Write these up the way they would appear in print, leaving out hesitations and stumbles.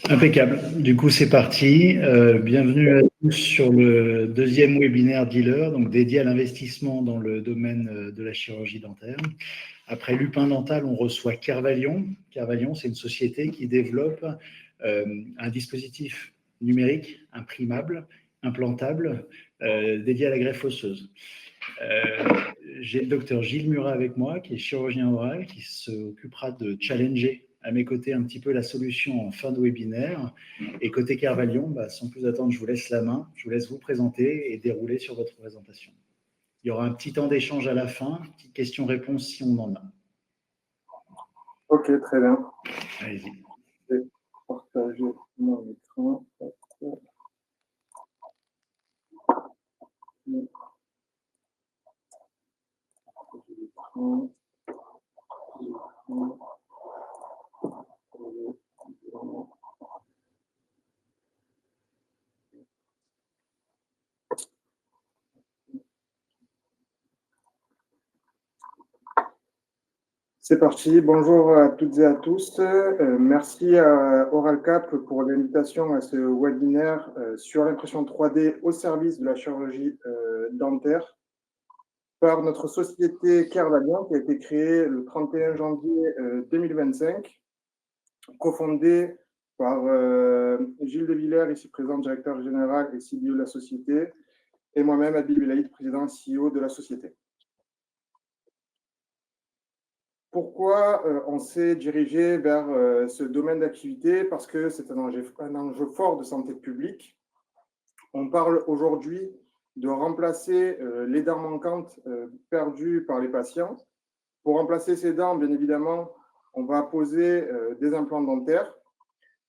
Impeccable. Du coup, c'est parti. Bienvenue à tous sur le deuxième webinaire Dealer, donc dédié à l'investissement dans le domaine de la chirurgie dentaire. Après Lupin Dental, on reçoit Kervalion. Kervalion, c'est une société qui développe un dispositif numérique imprimable, implantable, dédié à la greffe osseuse. J'ai le docteur Gilles Murat avec moi, qui est chirurgien oral, qui s'occupera de challenger à mes côtés un petit peu la solution en fin de webinaire. Et côté Kervalion, sans plus attendre, je vous laisse la main, je vous laisse vous présenter et dérouler sur votre présentation. Il y aura un petit temps d'échange à la fin, petite question-réponse si on en a. Ok, très bien. Allez-y. Je vais partager mon écran. C'est parti. Bonjour à toutes et à tous. Merci à OralCap pour l'invitation à ce webinaire sur l'impression 3D au service de la chirurgie dentaire par notre société Kervalion qui a été créée le 31 janvier 2025, cofondée par Gilles De Villers, ici présent, directeur général et CBO de la société, et moi-même, Adil Belaïd, président et CEO de la société. Pourquoi on s'est dirigé vers ce domaine d'activité? Parce que c'est un enjeu fort de santé publique. On parle aujourd'hui de remplacer les dents manquantes perdues par les patients. Pour remplacer ces dents, bien évidemment, on va poser des implants dentaires.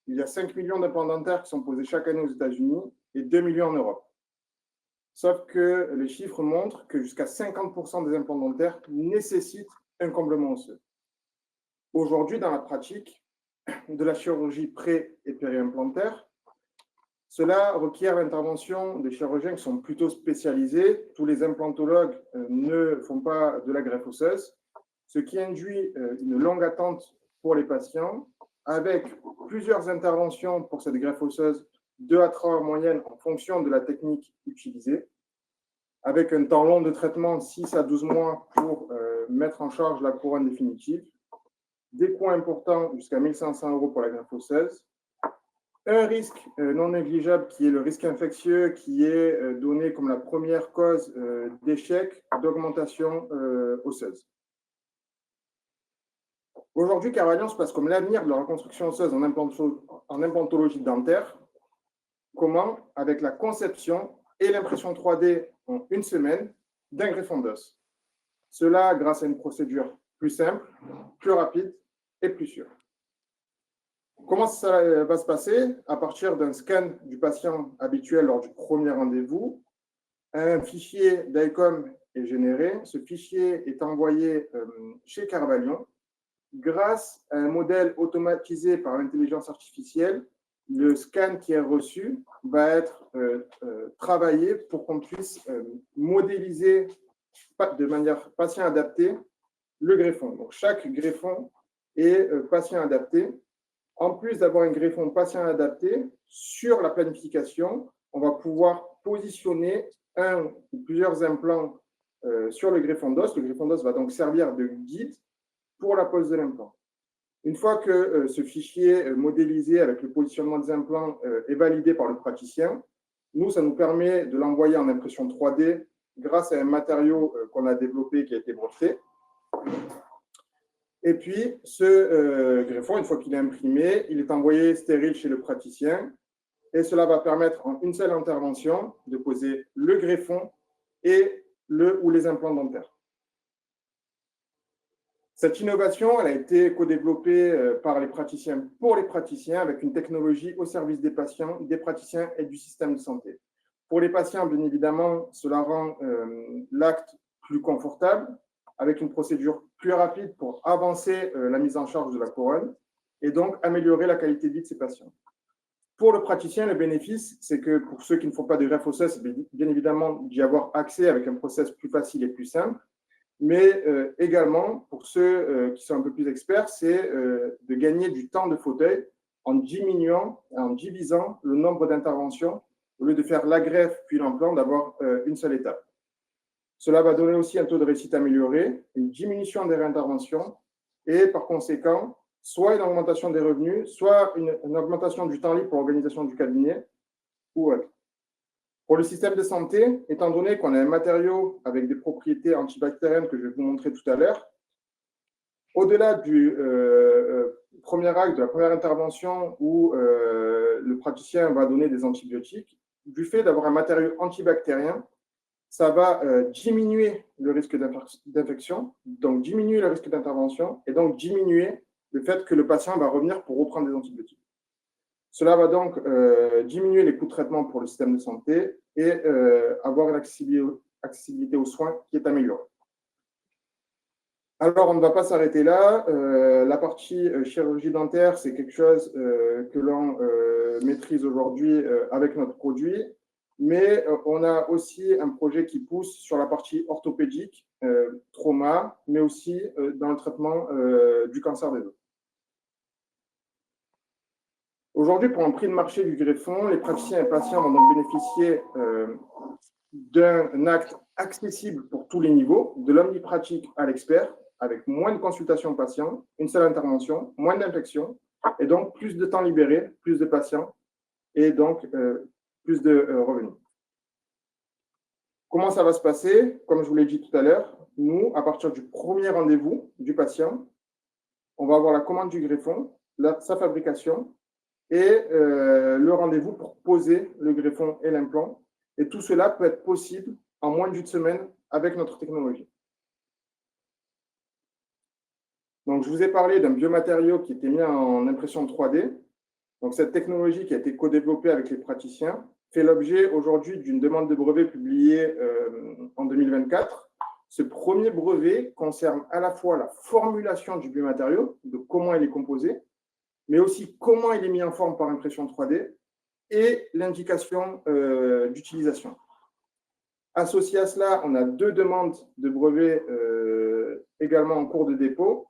Il y a 5 millions d'implants dentaires qui sont posés chaque année aux États-Unis et 2 millions en Europe. Sauf que les chiffres montrent que jusqu'à 50% des implants dentaires nécessitent un comblement osseux. Aujourd'hui, dans la pratique de la chirurgie pré- et périimplantaire, cela requiert l'intervention des chirurgiens qui sont plutôt spécialisés. Tous les implantologues ne font pas de la greffe osseuse, ce qui induit une longue attente pour les patients, avec plusieurs interventions pour cette greffe osseuse, 2 à 3 heures moyenne en fonction de la technique utilisée, avec un temps long de traitement, 6 à 12 mois pour mettre en charge la couronne définitive, des coûts importants jusqu'à 1 500 € pour la greffe osseuse, un risque non négligeable qui est le risque infectieux, qui est donné comme la première cause d'échec d'augmentation osseuse. Aujourd'hui, Kervalion se passe comme l'avenir de la reconstruction osseuse en implantologie dentaire. Comment? Avec la conception et l'impression 3D en une semaine d'un greffon d'os. Cela grâce à une procédure plus simple, plus rapide et plus sûre. Comment ça va se passer? À partir d'un scan du patient habituel lors du premier rendez-vous, un fichier d'ICOM est généré. Ce fichier est envoyé chez Kervalion. Grâce à un modèle automatisé par l'intelligence artificielle, le scan qui est reçu va être travaillé pour qu'on puisse modéliser de manière patient adaptée le greffon. Donc, chaque greffon est patient adapté. En plus d'avoir un greffon patient adapté, sur la planification, on va pouvoir positionner un ou plusieurs implants sur le greffon d'os. Le greffon d'os va donc servir de guide pour la pose de l'implant. Une fois que ce fichier modélisé avec le positionnement des implants est validé par le praticien, nous, ça nous permet de l'envoyer en impression 3D grâce à un matériau qu'on a développé qui a été breveté. Et puis, ce greffon, une fois qu'il est imprimé, il est envoyé stérile chez le praticien et cela va permettre en une seule intervention de poser le greffon et le ou les implants dentaires. Cette innovation, elle a été co-développée par les praticiens pour les praticiens avec une technologie au service des patients, des praticiens et du système de santé. Pour les patients, bien évidemment, cela rend l'acte plus confortable avec une procédure plus rapide pour avancer la mise en charge de la couronne et donc améliorer la qualité de vie de ces patients. Pour le praticien, le bénéfice, c'est que pour ceux qui ne font pas de greffe osseuse, c'est bien évidemment d'y avoir accès avec un process plus facile et plus simple. Mais également, pour ceux qui sont un peu plus experts, c'est de gagner du temps de fauteuil en diminuant, en divisant le nombre d'interventions. Au lieu de faire la greffe puis l'implant, d'avoir une seule étape. Cela va donner aussi un taux de réussite amélioré, une diminution des réinterventions et par conséquent, soit une augmentation des revenus, soit une augmentation du temps libre pour l'organisation du cabinet ou autre. Pour le système de santé, étant donné qu'on a un matériau avec des propriétés antibactériennes que je vais vous montrer tout à l'heure, au-delà du premier acte, de la première intervention où le praticien va donner des antibiotiques, du fait d'avoir un matériau antibactérien, ça va diminuer le risque d'infection, donc diminuer le risque d'intervention et donc diminuer le fait que le patient va revenir pour reprendre des antibiotiques. Cela va donc diminuer les coûts de traitement pour le système de santé et avoir une accessibilité aux soins qui est améliorée. Alors, on ne va pas s'arrêter là. La partie chirurgie dentaire, c'est quelque chose que l'on maîtrise aujourd'hui avec notre produit, mais on a aussi un projet qui pousse sur la partie orthopédique, trauma, mais aussi dans le traitement du cancer des os. Aujourd'hui, pour un prix de marché du greffon, les praticiens et patients vont donc bénéficier d'un acte accessible pour tous les niveaux, de l'omnipratique à l'expert, avec moins de consultations patients, une seule intervention, moins d'infections, et donc plus de temps libéré, plus de patients, et donc plus de revenus. Comment ça va se passer? Comme je vous l'ai dit tout à l'heure, nous, à partir du premier rendez-vous du patient, on va avoir la commande du greffon, sa fabrication, et le rendez-vous pour poser le greffon et l'implant. Et tout cela peut être possible en moins d'une semaine avec notre technologie. Donc, je vous ai parlé d'un biomatériau qui était mis en impression 3D. Donc, cette technologie qui a été co-développée avec les praticiens fait l'objet aujourd'hui d'une demande de brevet publiée en 2024. Ce premier brevet concerne à la fois la formulation du biomatériau, de comment il est composé, mais aussi comment il est mis en forme par impression 3D et l'indication d'utilisation. Associé à cela, on a deux demandes de brevet également en cours de dépôt.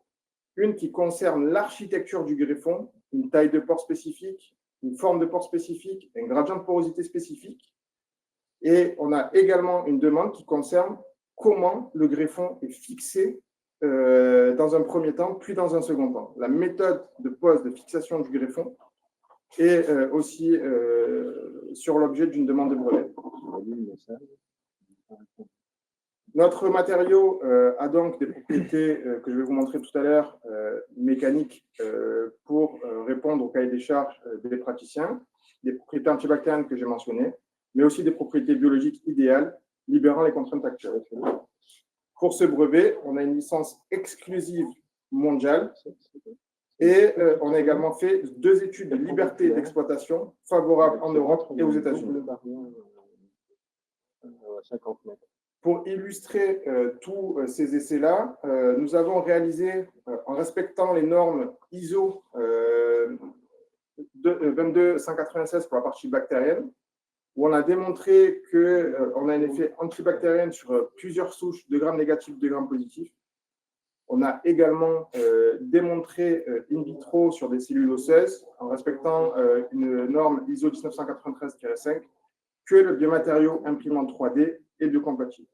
Une qui concerne l'architecture du greffon, une taille de port spécifique, une forme de port spécifique, un gradient de porosité spécifique. Et on a également une demande qui concerne comment le greffon est fixé dans un premier temps, puis dans un second temps. La méthode de pose de fixation du greffon est aussi sur l'objet d'une demande de brevet. Notre matériau a donc des propriétés que je vais vous montrer tout à l'heure, mécaniques, pour répondre au cahier des charges des praticiens, des propriétés antibactériennes que j'ai mentionnées, mais aussi des propriétés biologiques idéales, libérant les contraintes actuelles. Pour ce brevet, on a une licence exclusive mondiale et on a également fait 2 études de liberté d'exploitation favorables en Europe et aux États-Unis. Pour illustrer tous ces essais-là, nous avons réalisé, en respectant les normes ISO 22196 pour la partie bactérienne, où on a démontré qu'on a un effet antibactérien sur plusieurs souches de gram négatifs, de gram positifs. On a également démontré in vitro sur des cellules osseuses, en respectant une norme ISO 1993-5, que le biomatériau imprimant 3D est biocompatible.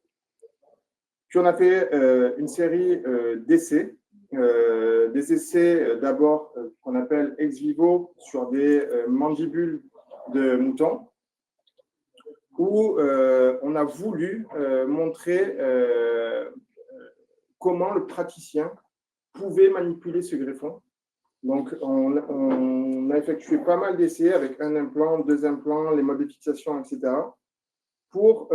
Puis on a fait une série d'essais, des essais d'abord qu'on appelle ex vivo sur des mandibules de moutons, où on a voulu montrer comment le praticien pouvait manipuler ce greffon. Donc, on a effectué pas mal d'essais avec un implant, 2 implants, les modes de fixation, etc., pour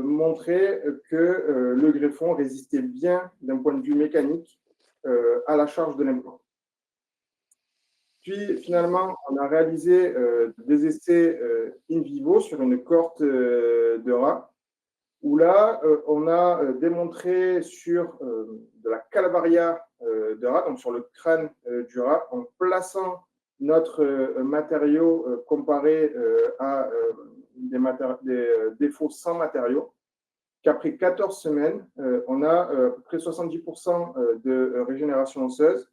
montrer que le greffon résistait bien d'un point de vue mécanique à la charge de l'implant. Puis, finalement, on a réalisé des essais in vivo sur une cohorte de rats, où là, on a démontré sur de la calvaria de rat, donc sur le crâne du rat, en plaçant notre matériau comparé à des défauts sans matériaux, qu'après 14 semaines, on a à peu près 70% de régénération osseuse,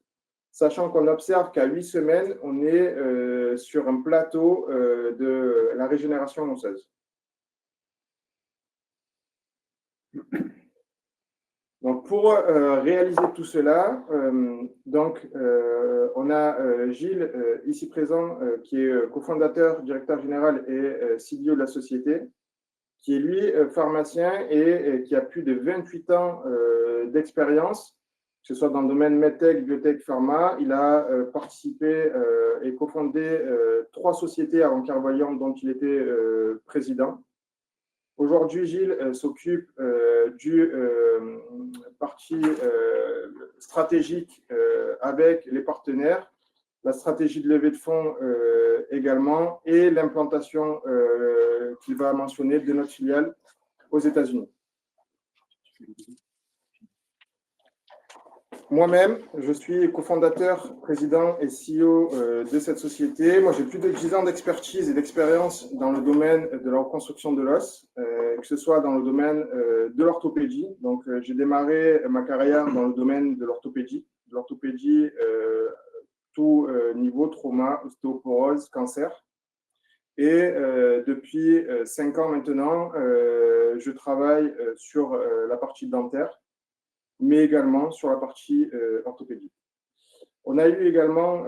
sachant qu'on observe qu'à 8 semaines, on est sur un plateau de la régénération osseuse. Donc, pour réaliser tout cela, on a Gilles, ici présent, qui est cofondateur, directeur général et CDO de la société, qui est lui pharmacien et qui a plus de 28 ans d'expérience, que ce soit dans le domaine medtech, biotech, pharma. Il a participé et cofondé 3 sociétés avant Clairvoyant dont il était président. Aujourd'hui, Gilles s'occupe du parti stratégique avec les partenaires, la stratégie de levée de fonds également, et l'implantation qu'il va mentionner de notre filiale aux États-Unis. Moi-même, je suis cofondateur, président et CEO de cette société. Moi, j'ai plus de 10 ans d'expertise et d'expérience dans le domaine de la reconstruction de l'os, que ce soit dans le domaine de l'orthopédie. Donc, j'ai démarré ma carrière dans le domaine de l'orthopédie. Tout niveau, trauma, ostéoporose, cancer. Et depuis 5 ans maintenant, je travaille sur la partie dentaire, mais également sur la partie orthopédique. On a eu également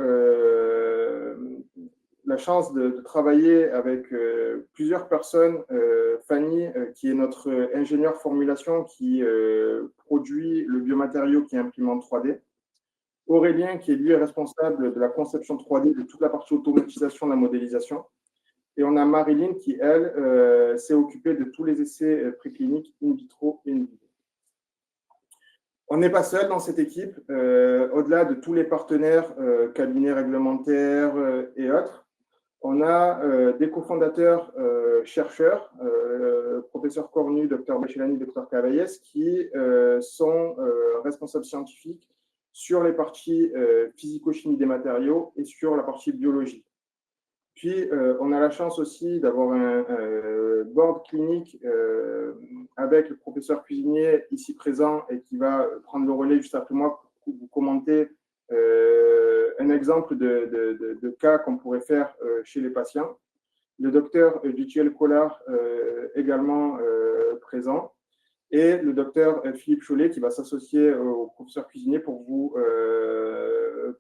la chance de travailler avec plusieurs personnes. Fanny, qui est notre ingénieur formulation, qui produit le biomatériau qui est imprimé en 3D. Aurélien, qui est lui responsable de la conception 3D, de toute la partie automatisation de la modélisation. Et on a Marilyn qui, elle, s'est occupée de tous les essais précliniques in vitro et in vivo. On n'est pas seul dans cette équipe. Au-delà de tous les partenaires, cabinets réglementaires et autres, on a des cofondateurs chercheurs, professeur Cornu, docteur Bechelani, docteur Cavaillès, qui sont responsables scientifiques sur les parties physico-chimie des matériaux et sur la partie biologie. Puis, on a la chance aussi d'avoir un board clinique avec le professeur Cuisinier ici présent et qui va prendre le relais juste après moi pour vous commenter un exemple de cas qu'on pourrait faire chez les patients. Le docteur Dutuel Collard également présent. Et le docteur Philippe Chollet qui va s'associer au professeur Cuisinier pour vous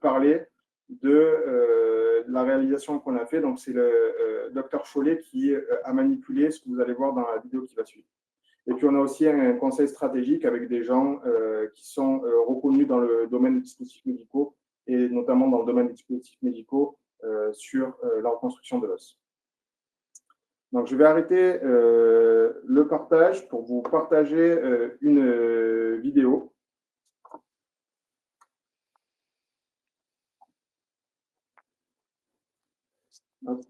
parler de la réalisation qu'on a fait. Donc, c'est le docteur Chollet qui a manipulé ce que vous allez voir dans la vidéo qui va suivre. Et puis, on a aussi un conseil stratégique avec des gens qui sont reconnus dans le domaine des dispositifs médicaux et notamment dans le domaine des dispositifs médicaux sur la reconstruction de l'os. Donc, je vais arrêter le partage pour vous partager une vidéo. Hop.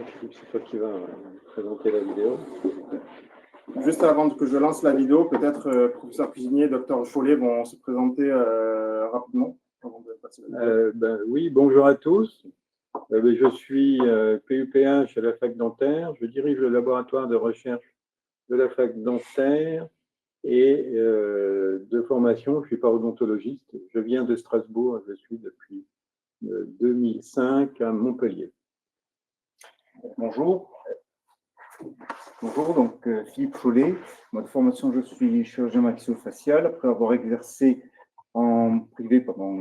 Philippe, c'est toi qui vas présenter la vidéo. Juste avant que je lance la vidéo, peut-être professeur Cuisinier, docteur Chollet vont se présenter rapidement. Oui, bonjour à tous. Je suis PUP1 chez la fac dentaire. Je dirige le laboratoire de recherche de la fac dentaire et de formation. Je suis parodontologiste. Je viens de Strasbourg. Je suis depuis 2005 à Montpellier. Bonjour. Bonjour, donc Philippe Chollet. Moi, de formation, je suis chirurgien maxillofacial. Après avoir exercé en privé pendant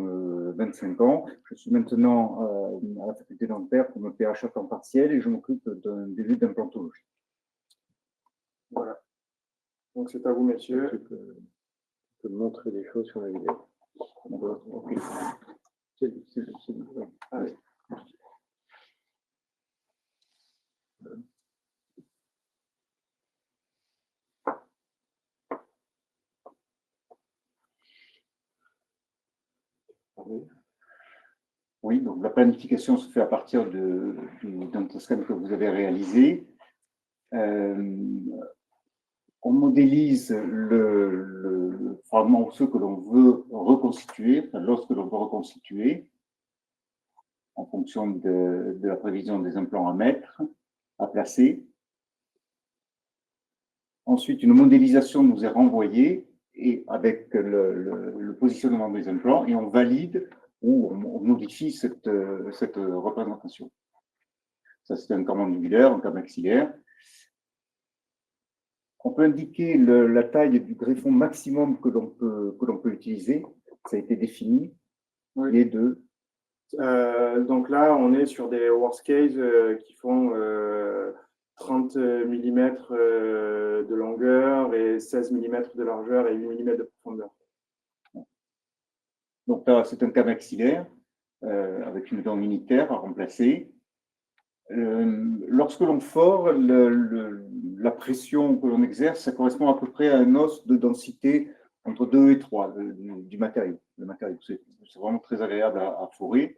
25 ans, je suis maintenant à la faculté dentaire comme PH à temps partiel et je m'occupe d'un début d'implantologie. Voilà. Donc, c'est à vous, messieurs. Tu peux montrer des choses sur la vidéo. Okay. Allez. Oui, donc la planification se fait à partir d'un scan que vous avez réalisé. On modélise le fragment osseux que l'on veut reconstituer, enfin, lorsque l'on veut reconstituer, en fonction de la prévision des implants à mettre, à placer. Ensuite, une modélisation nous est renvoyée et avec le positionnement des implants, et on valide ou on modifie cette représentation. Ça, c'est un cas mandibulaire, un cas maxillaire. On peut indiquer la taille du greffon maximum que l'on peut utiliser. Ça a été défini. Oui. Et de... donc là, on est sur des worst case qui font 30 mm de longueur et 16 mm de largeur et 8 mm de profondeur. Donc là, c'est un cas maxillaire avec une dent unitaire à remplacer. Lorsque l'on fore, la pression que l'on exerce, ça correspond à peu près à un os de densité entre 2 et 3 du matériau. Le matériau, c'est vraiment très agréable à forer.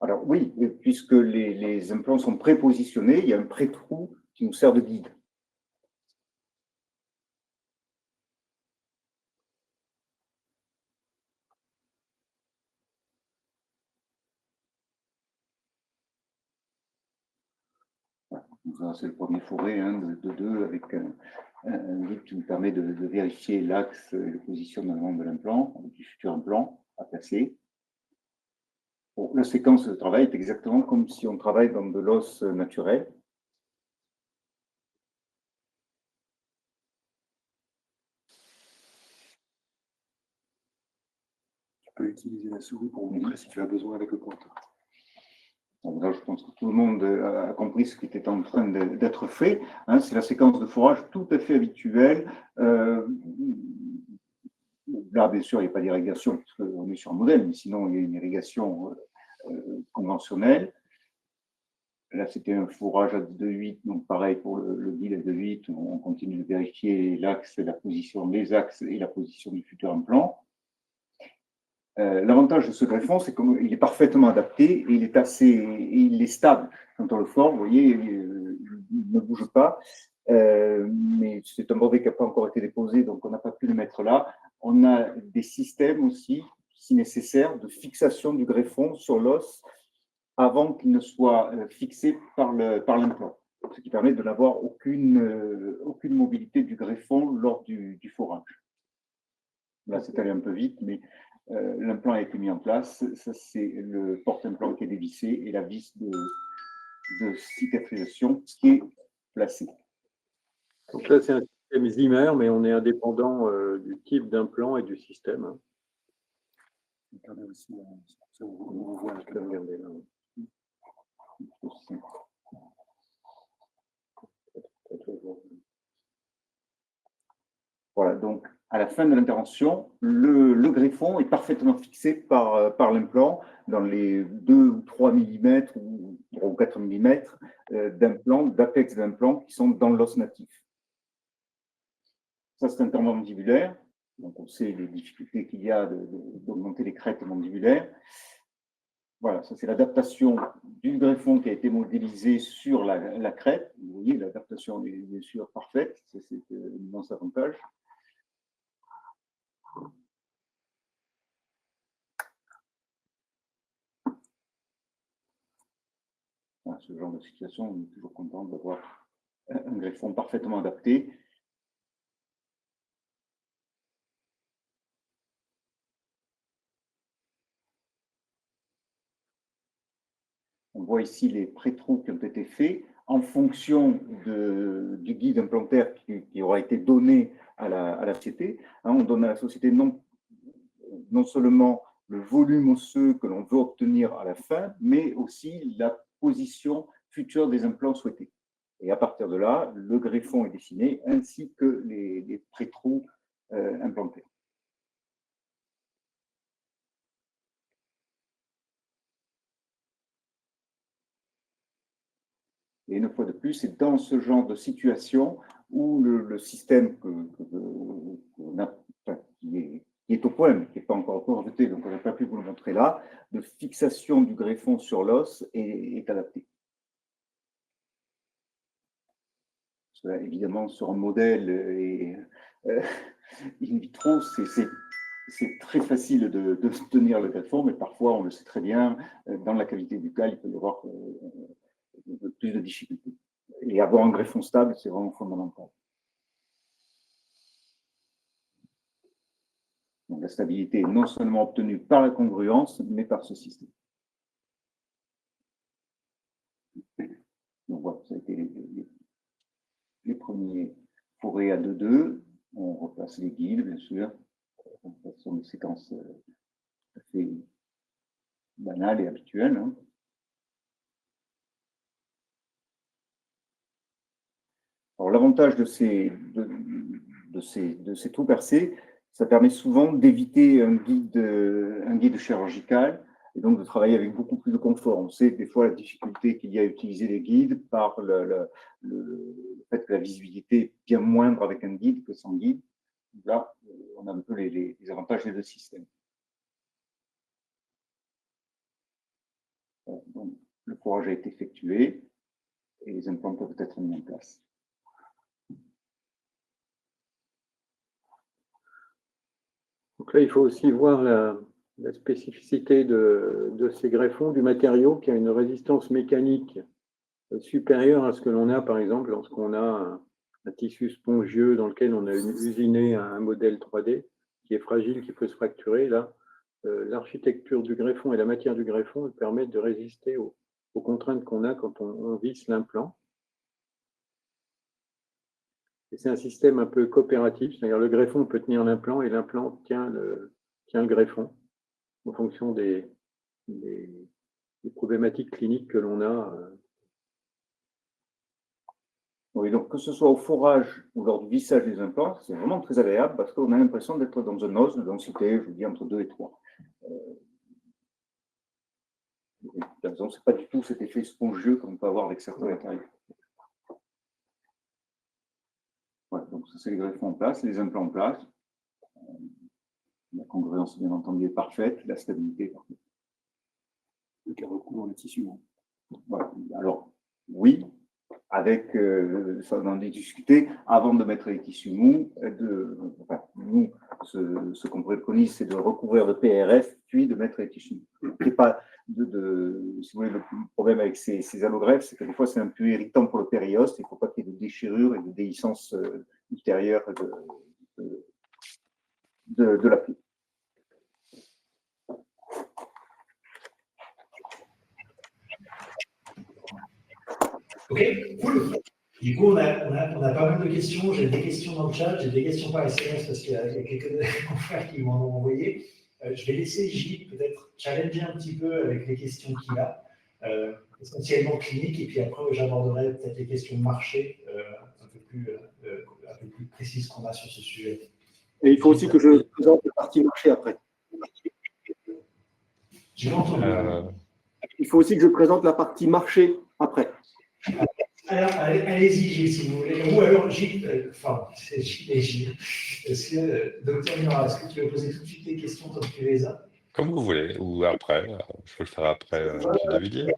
Alors oui, puisque les implants sont prépositionnés, il y a un pré-trou qui nous sert de guide. C'est le premier fourré de 2 avec un guide qui nous permet de vérifier l'axe et le positionnement de l'implant, du futur implant à placer. Bon, la séquence de travail est exactement comme si on travaille dans de l'os naturel. Tu peux utiliser la souris pour montrer si tu as besoin avec le pointeur. Donc là, je pense que tout le monde a compris ce qui était en train d'être fait. C'est la séquence de forage tout à fait habituelle. Là, bien sûr, il n'y a pas d'irrigation, parce qu'on est sur un modèle, mais sinon, il y a une irrigation conventionnelle. Là, c'était un fourrage à 2,8, donc pareil pour le guide à 2,8, on continue de vérifier l'axe et la position, les axes et la position du futur implant. L'avantage de ce greffon, c'est qu'il est parfaitement adapté et il est stable. Quand on le forme, vous voyez, il ne bouge pas. Mais c'est un brevet qui n'a pas encore été déposé, donc on n'a pas pu le mettre là. On a des systèmes aussi, si nécessaire, de fixation du greffon sur l'os avant qu'il ne soit fixé par l'implant, ce qui permet de n'avoir aucune mobilité du greffon lors du forage. Là, c'est allé un peu vite, mais l'implant a été mis en place. Ça, c'est le porte-implant qui est dévissé et la vis de cicatrisation qui est placée. Donc là, c'est un système Zimmer, mais on est indépendant du type d'implant et du système. Regardez aussi, on voit Je vais regarder là. Voilà, donc à la fin de l'intervention, le greffon est parfaitement fixé par l'implant dans les 2 ou 3 mm ou 3 ou 4 mm d'implant, d'apex d'implant qui sont dans l'os natif. Ça, c'est un terme mandibulaire. Donc, on sait les difficultés qu'il y a d'augmenter les crêtes mandibulaires. Voilà, ça c'est l'adaptation du greffon qui a été modélisé sur la crête. Vous voyez, l'adaptation est bien sûr parfaite. C'est un immense avantage. Voilà, ce genre de situation, on est toujours content d'avoir un greffon parfaitement adapté. On voit ici les pré-trous qui ont été faits en fonction du guide implantaire qui aura été donné à la société. On donne à la société non seulement le volume osseux que l'on veut obtenir à la fin, mais aussi la position future des implants souhaités. Et à partir de là, le greffon est dessiné ainsi que les pré-trous implantés. Et une fois de plus, c'est dans ce genre de situation où le système qui est au point, mais qui n'est pas encore complété, donc on n'a pas pu vous le montrer là, de fixation du greffon sur l'os est adapté. Là, évidemment, sur un modèle in vitro, c'est très facile de tenir le greffon, mais parfois, on le sait très bien, dans la cavité buccale, il peut y avoir plus de difficultés. Et avoir un greffon stable, c'est vraiment fondamental. Donc, la stabilité est non seulement obtenue par la congruence, mais par ce système. Donc voilà, ça a été les premiers forêts à 2-2. On replace les guides, bien sûr. Ce sont des séquences tout à fait banales et habituelles. Hein. Alors, l'avantage de ces trous percés, ça permet souvent d'éviter un guide chirurgical et donc de travailler avec beaucoup plus de confort. On sait des fois la difficulté qu'il y a à utiliser les guides par le fait que la visibilité est bien moindre avec un guide que sans guide. Là, on a un peu les avantages des deux systèmes. Donc, le forage a été effectué et les implants peuvent être mis en place. Donc là, il faut aussi voir la spécificité de ces greffons, du matériau qui a une résistance mécanique supérieure à ce que l'on a, par exemple, lorsqu'on a un tissu spongieux dans lequel on a usiné un modèle 3D qui est fragile, qui peut se fracturer. Là, l'architecture du greffon et la matière du greffon permettent de résister aux contraintes qu'on a quand on visse l'implant. Et c'est un système un peu coopératif, c'est-à-dire le greffon peut tenir l'implant et l'implant tient le greffon en fonction des problématiques cliniques que l'on a. Oui, donc que ce soit au forage ou lors du vissage des implants, c'est vraiment très agréable parce qu'on a l'impression d'être dans un os de densité, je vous dis, entre 2 et 3. Ce n'est pas du tout cet effet spongieux qu'on peut avoir avec certains matériaux. Voilà, donc ça c'est les greffons en place, les implants en place. La congruence, bien entendu, est parfaite, la stabilité est parfaite. Le cas recouvre le tissu. Voilà. Alors, oui, avec, ça on en a discuté, avant de mettre les tissus mous, nous, ce qu'on préconise, c'est de recouvrir le PRF, puis de mettre les tissus mous. Et pas si vous voulez, le problème avec ces allogreffes, c'est que des fois, c'est un peu irritant pour le périoste, il ne faut pas qu'il y ait de déchirure et de déhiscence ultérieure de la plaie. Ok, cool. Du coup, on a pas mal de questions. J'ai des questions dans le chat, j'ai des questions par SMS parce qu'il y a quelques confrères qui m'en ont envoyé. Je vais laisser Gilles peut-être challenger un petit peu avec les questions qu'il a, essentiellement cliniques, et puis après j'aborderai peut-être les questions de marché un peu plus précises qu'on a sur ce sujet. Et il faut aussi que je présente la partie marché après. J'ai pas entendu. Il faut aussi que je présente la partie marché après. Alors, allez-y, Gilles, si vous voulez. Ou alors, Gilles, c'est Gilles et Gilles. Docteur Murat, est-ce que tu veux poser tout de suite les questions comme tu les as? Comme vous voulez, ou après. Je peux le faire après M. De Villiers.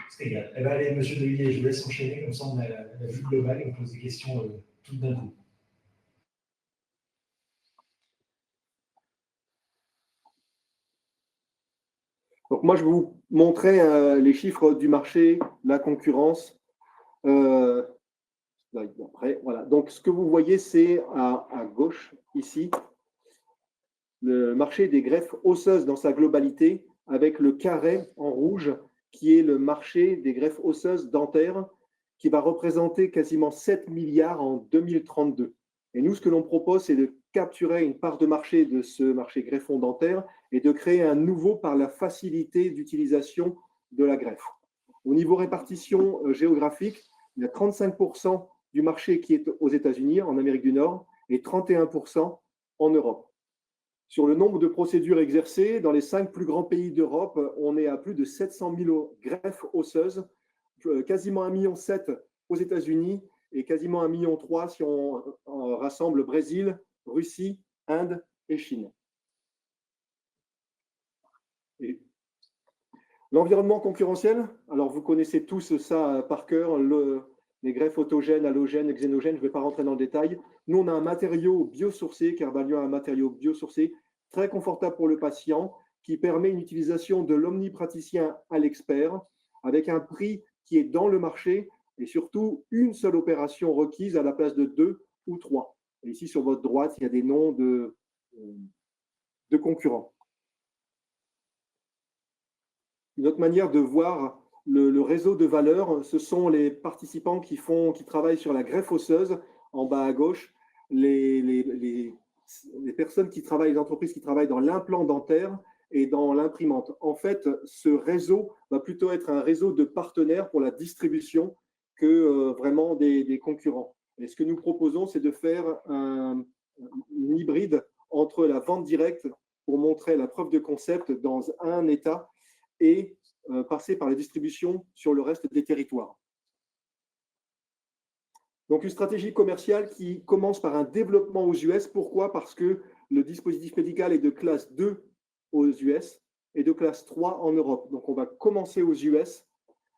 C'est égal. Eh bien, allez, M. De Villiers, je vous laisse enchaîner, comme ça on a la vue globale et on pose des questions toutes d'un coup. Donc moi, je vais vous montrer les chiffres du marché, la concurrence. Après, voilà. Donc, ce que vous voyez, c'est à gauche, ici, le marché des greffes osseuses dans sa globalité, avec le carré en rouge, qui est le marché des greffes osseuses dentaires, qui va représenter quasiment 7 milliards en 2032. Et nous, ce que l'on propose, c'est de capturer une part de marché de ce marché greffon dentaire et de créer un nouveau par la facilité d'utilisation de la greffe. Au niveau répartition géographique, il y a 35% du marché qui est aux États-Unis, en Amérique du Nord, et 31% en Europe. Sur le nombre de procédures exercées, dans les 5 plus grands pays d'Europe, on est à plus de 700 000 greffes osseuses, quasiment 1,7 million aux États-Unis et quasiment 1,3 million si on rassemble Brésil, Russie, Inde et Chine. L'environnement concurrentiel, alors vous connaissez tous ça par cœur, les greffes autogènes, halogènes, xénogènes, je ne vais pas rentrer dans le détail. Nous, on a un matériau biosourcé, Kerbalion a un matériau biosourcé très confortable pour le patient qui permet une utilisation de l'omnipraticien à l'expert avec un prix qui est dans le marché et surtout une seule opération requise à la place de 2 ou 3. Et ici, sur votre droite, il y a des noms de concurrents. Une autre manière de voir le réseau de valeur, ce sont les participants qui travaillent sur la greffe osseuse, en bas à gauche, les personnes qui travaillent, les entreprises qui travaillent dans l'implant dentaire et dans l'imprimante. En fait, ce réseau va plutôt être un réseau de partenaires pour la distribution que vraiment des concurrents. Et ce que nous proposons, c'est de faire une hybride entre la vente directe pour montrer la preuve de concept dans un État et passer par la distribution sur le reste des territoires. Donc une stratégie commerciale qui commence par un développement aux US. Pourquoi? Parce que le dispositif médical est de classe 2 aux US et de classe 3 en Europe. Donc on va commencer aux US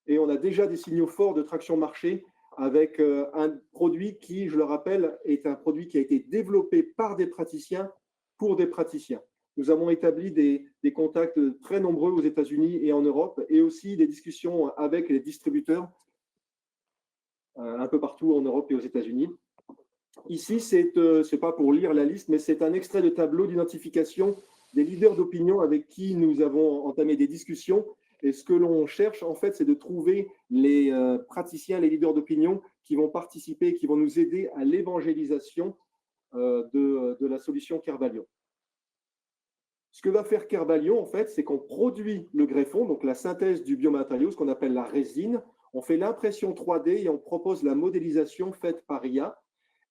et on a déjà des signaux forts de traction marché avec un produit qui, je le rappelle, est un produit qui a été développé par des praticiens pour des praticiens. Nous avons établi des contacts très nombreux aux États-Unis et en Europe et aussi des discussions avec les distributeurs un peu partout en Europe et aux États-Unis. Ici, ce n'est pas pour lire la liste, mais c'est un extrait de tableau d'identification des leaders d'opinion avec qui nous avons entamé des discussions. Et ce que l'on cherche, en fait, c'est de trouver les praticiens, les leaders d'opinion qui vont participer, qui vont nous aider à l'évangélisation de la solution Kerbalion. Ce que va faire Kerbalion, en fait, c'est qu'on produit le greffon, donc la synthèse du biomatériau, ce qu'on appelle la résine. On fait l'impression 3D et on propose la modélisation faite par IA.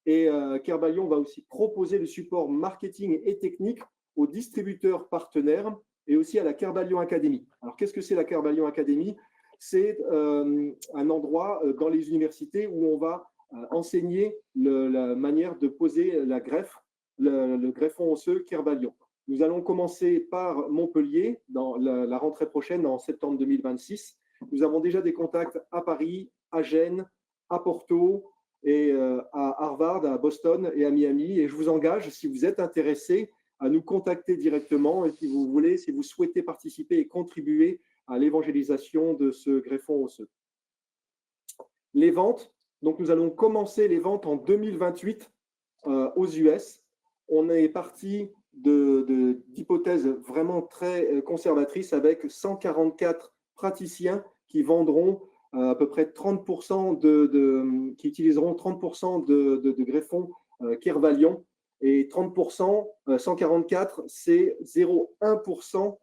Et Kerbalion va aussi proposer le support marketing et technique aux distributeurs partenaires et aussi à la Kerbalion Academy. Alors, qu'est-ce que c'est la Kerbalion Academy? C'est un endroit dans les universités où on va enseigner la manière de poser la greffe, le greffon osseux Kerbalion. Nous allons commencer par Montpellier dans la rentrée prochaine, en septembre 2026. Nous avons déjà des contacts à Paris, à Gênes, à Porto, et à Harvard, à Boston et à Miami. Et je vous engage, si vous êtes intéressé, à nous contacter directement et si vous souhaitez participer et contribuer à l'évangélisation de ce greffon osseux. Les ventes, donc nous allons commencer les ventes en 2028 aux US. On est parti d'hypothèses vraiment très conservatrices avec 144 praticiens qui vendront à peu près 30% qui utiliseront 30% de greffons Kerbalion et 30%, 144, c'est 0,1%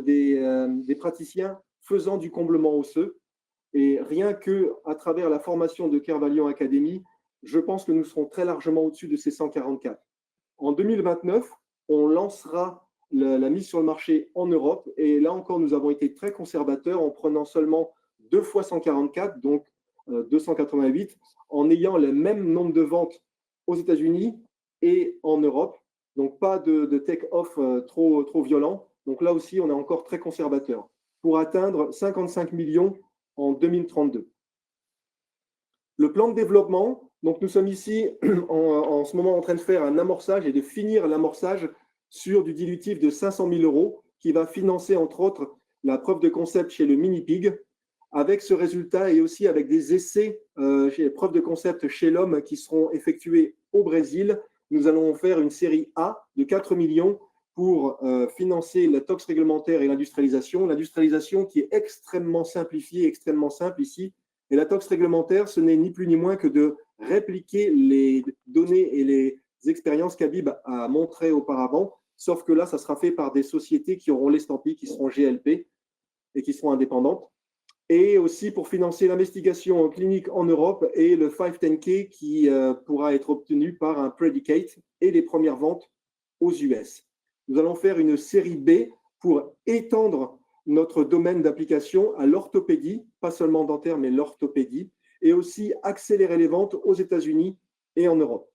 des praticiens faisant du comblement osseux. Et rien qu'à travers la formation de Kerbalion Academy, je pense que nous serons très largement au-dessus de ces 144. En 2029, on lancera la mise sur le marché en Europe. Et là encore, nous avons été très conservateurs en prenant seulement 2 fois 144, donc 288, en ayant le même nombre de ventes aux États-Unis et en Europe. Donc, pas de take-off trop violent. Donc là aussi, on est encore très conservateur pour atteindre 55 millions en 2032. Le plan de développement, donc nous sommes ici en ce moment en train de faire un amorçage et de finir l'amorçage sur du dilutif de 500 000 € qui va financer entre autres la preuve de concept chez le Minipig. Avec ce résultat et aussi avec des essais, preuves de concept chez l'homme qui seront effectués au Brésil, nous allons faire une série A de 4 millions pour financer la tox réglementaire et l'industrialisation. L'industrialisation qui est extrêmement simplifiée, extrêmement simple ici. Et la tox réglementaire, ce n'est ni plus ni moins que de répliquer les données et les expériences qu'Habib a montrées auparavant, sauf que là, ça sera fait par des sociétés qui auront l'estampille, qui seront GLP et qui seront indépendantes. et aussi pour financer l'investigation clinique en Europe et le 510K qui pourra être obtenu par un predicate et les premières ventes aux US. Nous allons faire une série B pour étendre notre domaine d'application à l'orthopédie, pas seulement dentaire, mais l'orthopédie, et aussi accélérer les ventes aux États-Unis et en Europe.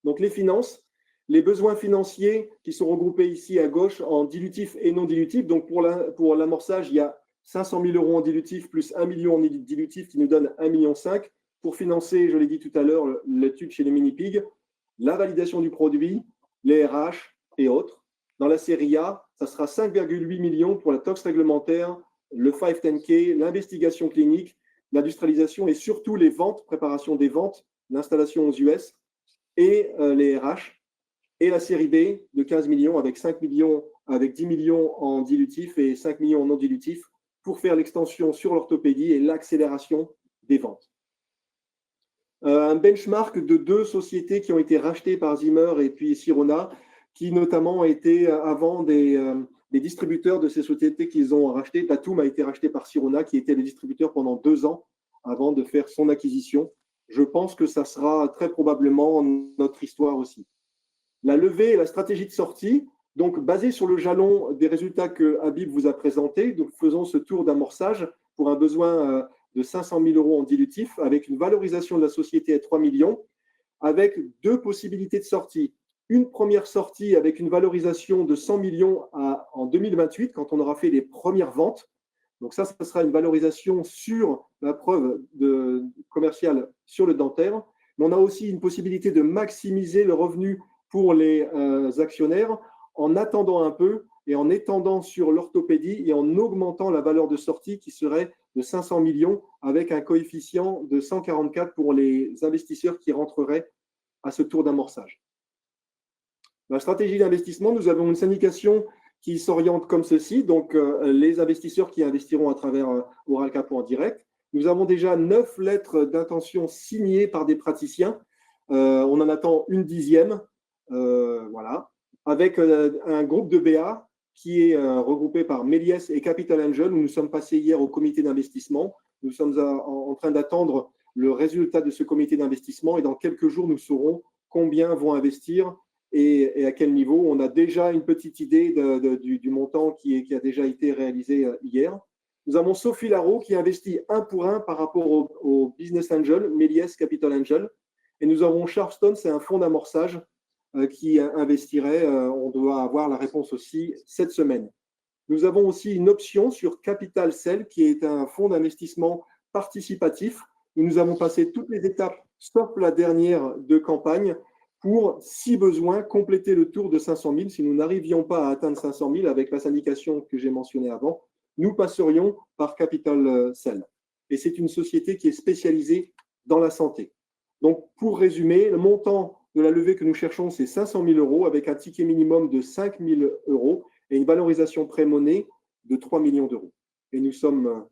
Donc les finances, les besoins financiers qui sont regroupés ici à gauche en dilutif et non dilutif. Donc pour l'amorçage, il y a 500 000 € en dilutif plus 1 million en dilutif qui nous donne 1,5 million. Pour financer, je l'ai dit tout à l'heure, l'étude chez les mini-pigs, la validation du produit, les RH et autres. Dans la série A, ça sera 5,8 millions pour la tox réglementaire, le 510K, l'investigation clinique, l'industrialisation et surtout les ventes, préparation des ventes, l'installation aux US et les RH. Et la série B de 15 millions avec 5 millions, avec 10 millions en dilutif et 5 millions en non dilutif pour faire l'extension sur l'orthopédie et l'accélération des ventes. Un benchmark de 2 sociétés qui ont été rachetées par Zimmer et puis Sirona, qui notamment étaient avant des distributeurs de ces sociétés qu'ils ont rachetées. Tatum a été racheté par Sirona, qui était le distributeur pendant 2 ans avant de faire son acquisition. Je pense que ça sera très probablement notre histoire aussi. La levée et la stratégie de sortie, donc basée sur le jalon des résultats que Habib vous a présentés, donc faisons ce tour d'amorçage pour un besoin de 500 000 € en dilutif, avec une valorisation de la société à 3 millions, avec 2 possibilités de sortie. Une première sortie avec une valorisation de 100 millions en 2028, quand on aura fait les premières ventes. Donc ça sera une valorisation sur la preuve commerciale sur le dentaire. Mais on a aussi une possibilité de maximiser le revenu pour les actionnaires en attendant un peu et en étendant sur l'orthopédie et en augmentant la valeur de sortie qui serait de 500 millions avec un coefficient de 144 pour les investisseurs qui rentreraient à ce tour d'amorçage. La stratégie d'investissement, nous avons une syndication qui s'oriente comme ceci, donc les investisseurs qui investiront à travers Oral Capo en direct. Nous avons déjà 9 lettres d'intention signées par des praticiens. On en attend une 10e. Voilà, avec un groupe de BA qui est regroupé par Méliès et Capital Angel. Nous sommes passés hier au comité d'investissement. Nous sommes en train d'attendre le résultat de ce comité d'investissement et dans quelques jours, nous saurons combien vont investir et à quel niveau. On a déjà une petite idée du montant qui a déjà été réalisé hier. Nous avons Sophie Larreau qui investit 1 pour 1 par rapport au Business Angel, Méliès Capital Angel. Et nous avons Sharpstone, c'est un fonds d'amorçage qui investirait. On doit avoir la réponse aussi cette semaine. Nous avons aussi une option sur Capital Cell, qui est un fonds d'investissement participatif, où nous avons passé toutes les étapes, sauf la dernière de campagne, pour, si besoin, compléter le tour de 500 000. Si nous n'arrivions pas à atteindre 500 000 avec la syndication que j'ai mentionnée avant, nous passerions par Capital Cell. Et c'est une société qui est spécialisée dans la santé. Donc, pour résumer, le montant de la levée que nous cherchons, c'est 500 000 € avec un ticket minimum de 5 000 € et une valorisation pré-monnaie de 3 millions d'euros. Et nous sommes…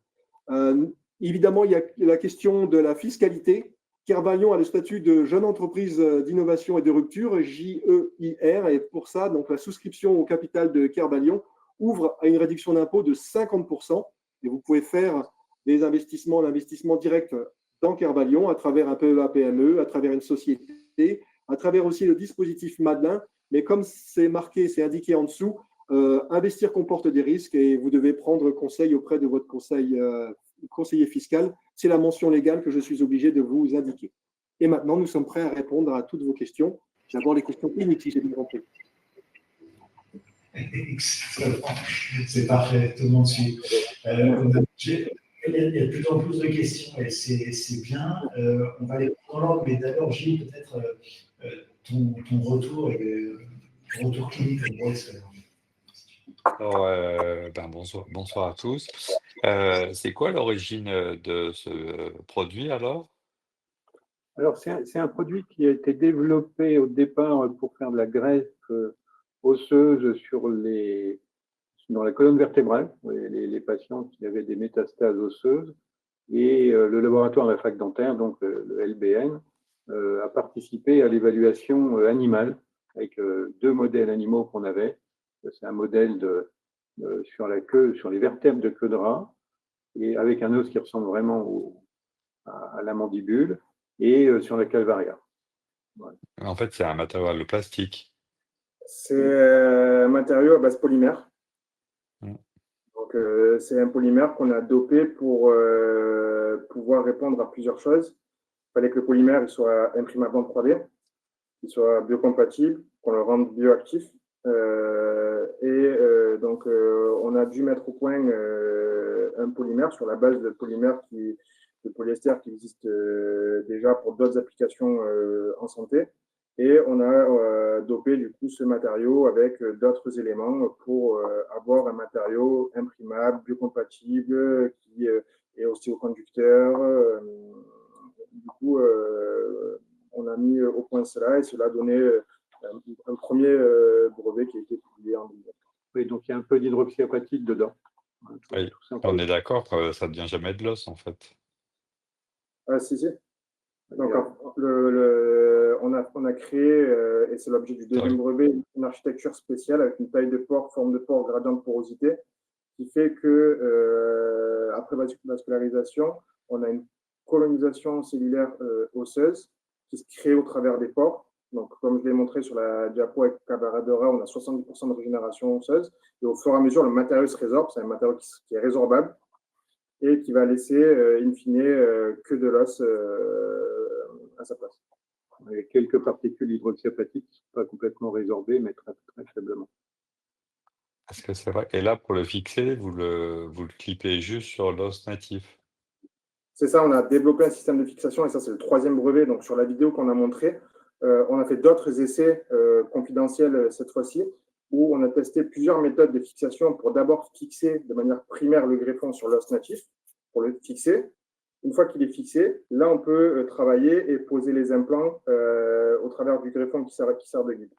évidemment, il y a la question de la fiscalité. Kerbalion a le statut de jeune entreprise d'innovation et de rupture, JEIR, et pour ça, donc, la souscription au capital de Kerbalion ouvre à une réduction d'impôt de 50%. Et vous pouvez faire des investissements, l'investissement direct dans Kerbalion à travers un PEA-PME, à travers une société, à travers aussi le dispositif Madelin. Mais comme c'est marqué, c'est indiqué en dessous, investir comporte des risques et vous devez prendre conseil auprès de votre conseiller fiscal. C'est la mention légale que je suis obligé de vous indiquer. Et maintenant, nous sommes prêts à répondre à toutes vos questions. D'abord, les questions inutiles, j'ai bien compris. C'est parfait, tout le monde suit. Il y a de plus en plus de questions et c'est bien. On va les prendre dans l'ordre, mais d'abord, Gilles, peut-être ton retour et ton retour clinique pour l'expérience. Alors, bonsoir à tous. C'est quoi l'origine de ce produit alors? Alors, c'est un produit qui a été développé au départ pour faire de la greffe osseuse dans la colonne vertébrale, les patients qui avaient des métastases osseuses. Et le laboratoire de la fac dentaire, donc le LBN, a participé à l'évaluation animale avec 2 modèles animaux qu'on avait. C'est un modèle sur la queue, sur les vertèbres de queue de rat, et avec un os qui ressemble vraiment à la mandibule, et sur la calvaria. Voilà. En fait, c'est un matériau plastique. C'est un matériau à base polymère. Mm. Donc, c'est un polymère qu'on a dopé pour pouvoir répondre à plusieurs choses. Il fallait que le polymère il soit imprimable en 3D, qu'il soit biocompatible, qu'on le rende bioactif. Donc, on a dû mettre au point un polymère sur la base de polymère de polyester qui existe déjà pour d'autres applications en santé. Et on a dopé du coup ce matériau avec d'autres éléments pour avoir un matériau imprimable, biocompatible, qui est aussi au conducteur. Du coup, on a mis au point cela et cela a donné un premier brevet qui a été publié en 2020. Oui, donc il y a un peu d'hydroxyapatite dedans. Oui. Tout simplement. On est d'accord que ça ne devient jamais de l'os, en fait. Ah, si. Donc, on a créé, et c'est l'objet du deuxième brevet, une architecture spéciale avec une taille de pore, forme de pore, gradient de porosité, qui fait que, après vascularisation, on a une colonisation cellulaire osseuse qui se crée au travers des pores. Donc, comme je l'ai montré sur la diapo avec Cabaradora, on a 70% de régénération osseuse. Et au fur et à mesure, le matériau se résorbe. C'est un matériau qui est résorbable et qui va laisser, in fine, que de l'os à sa place. Il y a quelques particules hydroxyapatiques qui ne sont pas complètement résorbées, mais très, très faiblement. Est-ce que c'est vrai? Et là, pour le fixer, vous le clipez juste sur l'os natif. C'est ça, on a développé un système de fixation, et ça, c'est le troisième brevet. Donc, sur la vidéo qu'on a montrée, on a fait d'autres essais confidentiels cette fois-ci, où on a testé plusieurs méthodes de fixation pour d'abord fixer de manière primaire le greffon sur l'os natif, pour le fixer. Une fois qu'il est fixé, là, on peut travailler et poser les implants au travers du greffon qui sert de guide.